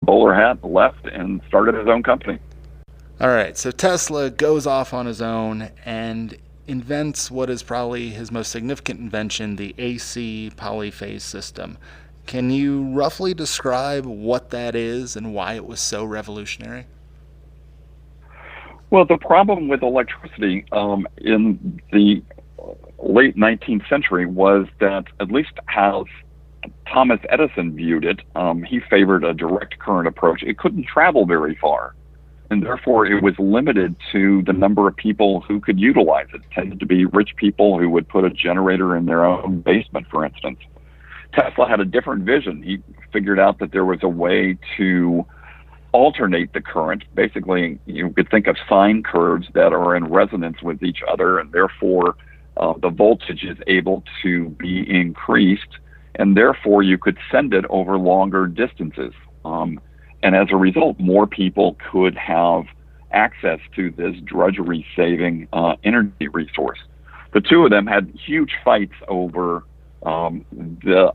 bowler hat, left, and started his own company. All right, so Tesla goes off on his own and invents what is probably his most significant invention, the AC polyphase system. Can you roughly describe what that is and why it was so revolutionary? Well, the problem with electricity in the late 19th century was that, at least how Thomas Edison viewed it, he favored a direct current approach. It couldn't travel very far, and therefore it was limited to the number of people who could utilize it. It tended to be rich people who would put a generator in their own basement, for instance. Tesla had a different vision. He figured out that there was a way to alternate the current. Basically, you could think of sine curves that are in resonance with each other, and therefore the voltage is able to be increased, and therefore you could send it over longer distances. And as a result, more people could have access to this drudgery-saving energy resource. The two of them had huge fights over the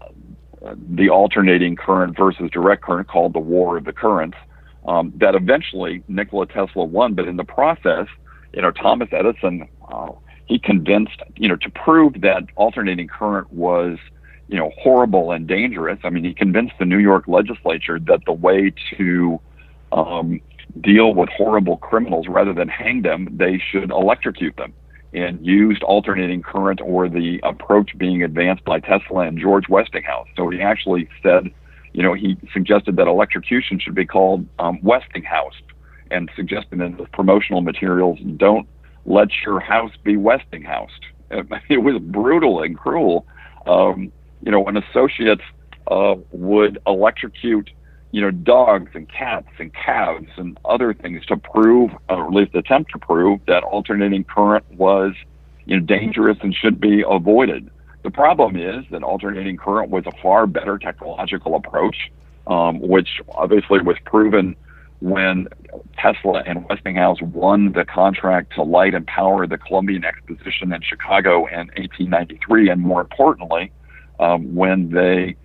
alternating current versus direct current, called the War of the Currents. That eventually Nikola Tesla won, but in the process, Thomas Edison, he convinced, to prove that alternating current was, horrible and dangerous. I mean, he convinced the New York legislature that the way to deal with horrible criminals, rather than hang them, they should electrocute them, and used alternating current, or the approach being advanced by Tesla and George Westinghouse. So he actually said, he suggested that electrocution should be called Westinghouse, and suggested in the promotional materials, don't let your house be Westinghouse. It was brutal and cruel. When associates would electrocute, dogs and cats and calves and other things to prove, or at least attempt to prove, that alternating current was, dangerous and should be avoided. The problem is that alternating current was a far better technological approach, which obviously was proven when Tesla and Westinghouse won the contract to light and power the Columbian Exposition in Chicago in 1893, and more importantly, when they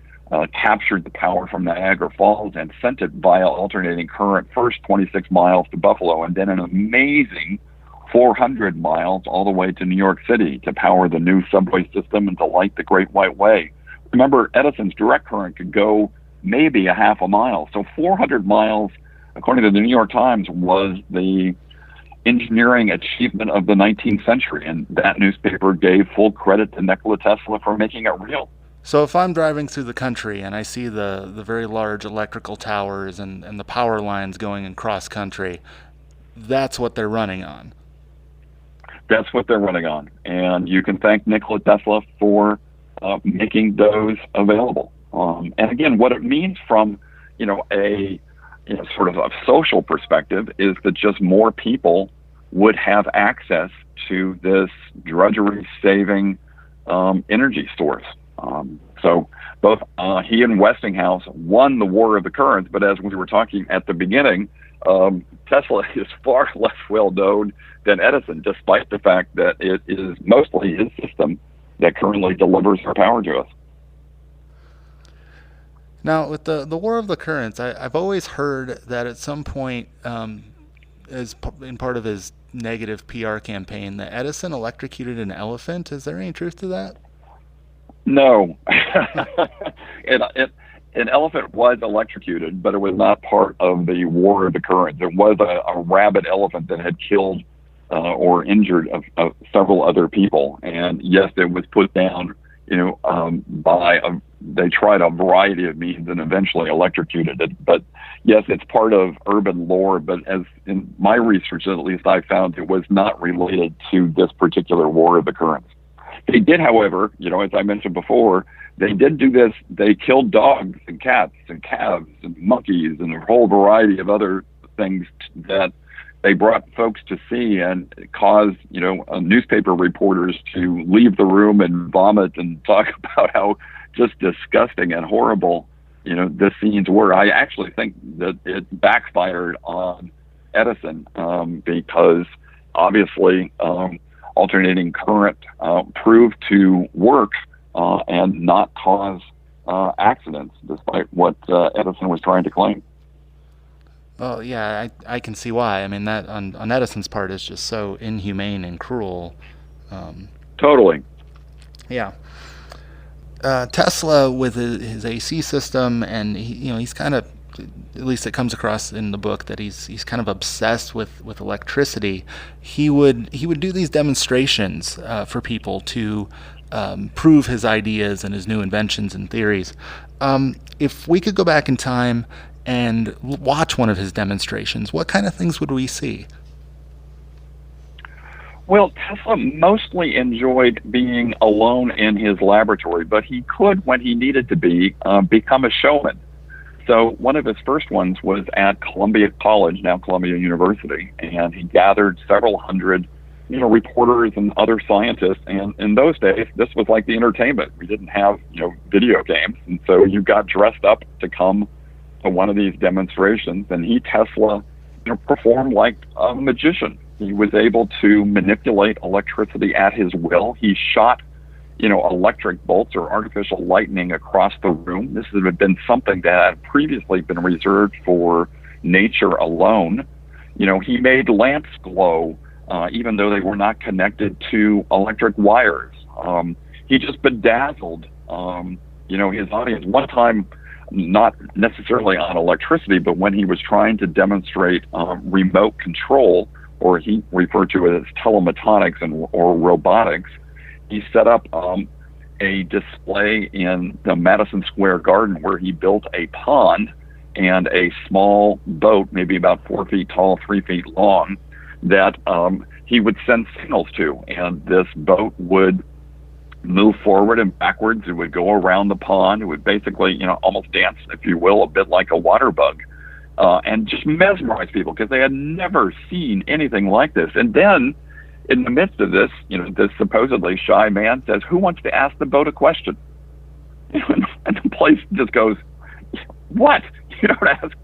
captured the power from Niagara Falls and sent it via alternating current, first 26 miles to Buffalo, and then an amazing 400 miles all the way to New York City to power the new subway system and to light the Great White Way. Remember, Edison's direct current could go maybe a half a mile. So 400 miles, according to the New York Times, was the engineering achievement of the 19th century. And that newspaper gave full credit to Nikola Tesla for making it real. So if I'm driving through the country and I see the very large electrical towers and the power lines going across country, that's what they're running on. That's what they're running on. And you can thank Nikola Tesla for making those available. And again, what it means from, a sort of a social perspective is that just more people would have access to this drudgery-saving energy source. So both he and Westinghouse won the War of the Currents, but as we were talking at the beginning, Tesla is far less well known than Edison, despite the fact that it is mostly his system that currently delivers our power to us. Now, with the War of the Currents, I've always heard that at some point, as in part of his negative PR campaign, that Edison electrocuted an elephant. Is there any truth to that? No. An elephant was electrocuted, but it was not part of the War of the Currents. There was a rabid elephant that had killed or injured several other people. And yes, it was put down, they tried a variety of means and eventually electrocuted it. But yes, it's part of urban lore, but as in my research, at least, I found it was not related to this particular War of the Currents. They did, however, as I mentioned before, they did do this. They killed dogs and cats and calves and monkeys and a whole variety of other things that they brought folks to see, and caused, newspaper reporters to leave the room and vomit and talk about how just disgusting and horrible, the scenes were. I actually think that it backfired on Edison because obviously alternating current proved to work and not cause accidents, despite what Edison was trying to claim. Well, yeah, I can see why. I mean, that on Edison's part is just so inhumane and cruel. Um, Totally. yeah. Tesla with his AC system, and he's kind of, at least it comes across in the book that he's kind of obsessed with electricity. He would do these demonstrations for people to prove his ideas and his new inventions and theories. If we could go back in time and watch one of his demonstrations, what kind of things would we see? Well, Tesla mostly enjoyed being alone in his laboratory, but he could, when he needed to be, become a showman. So one of his first ones was at Columbia College, now Columbia University, and he gathered several hundred, reporters and other scientists. And in those days, this was like the entertainment. We didn't have, video games, and so you got dressed up to come to one of these demonstrations. And Tesla, performed like a magician. He was able to manipulate electricity at his will. He shot, electric bolts or artificial lightning across the room. This had been something that had previously been reserved for nature alone. He made lamps glow, even though they were not connected to electric wires. He just bedazzled, his audience. One time, not necessarily on electricity, but when he was trying to demonstrate remote control, or he referred to it as telemetonics or robotics, he set up a display in the Madison Square Garden where he built a pond and a small boat, maybe about 4 feet tall, 3 feet long, that he would send signals to. And this boat would move forward and backwards. It would go around the pond. It would basically, almost dance, if you will, a bit like a water bug. And just mesmerize people because they had never seen anything like this. And then, in the midst of this, this supposedly shy man says, "Who wants to ask the boat a question?" And the place just goes, "What? You don't ask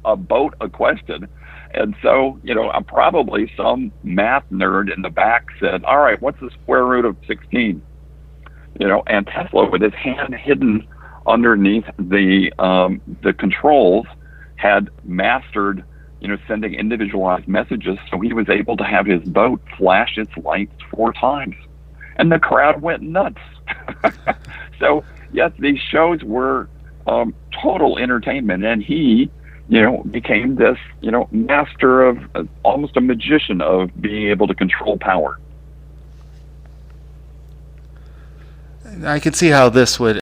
a boat a question?" And so, probably some math nerd in the back said, "All right, what's the square root of 16?" And Tesla, with his hand hidden underneath the controls, had mastered, sending individualized messages, so he was able to have his boat flash its lights 4 times. And the crowd went nuts. So, yes, these shows were total entertainment, and he, became this, master of, almost a magician of being able to control power. I could see how this would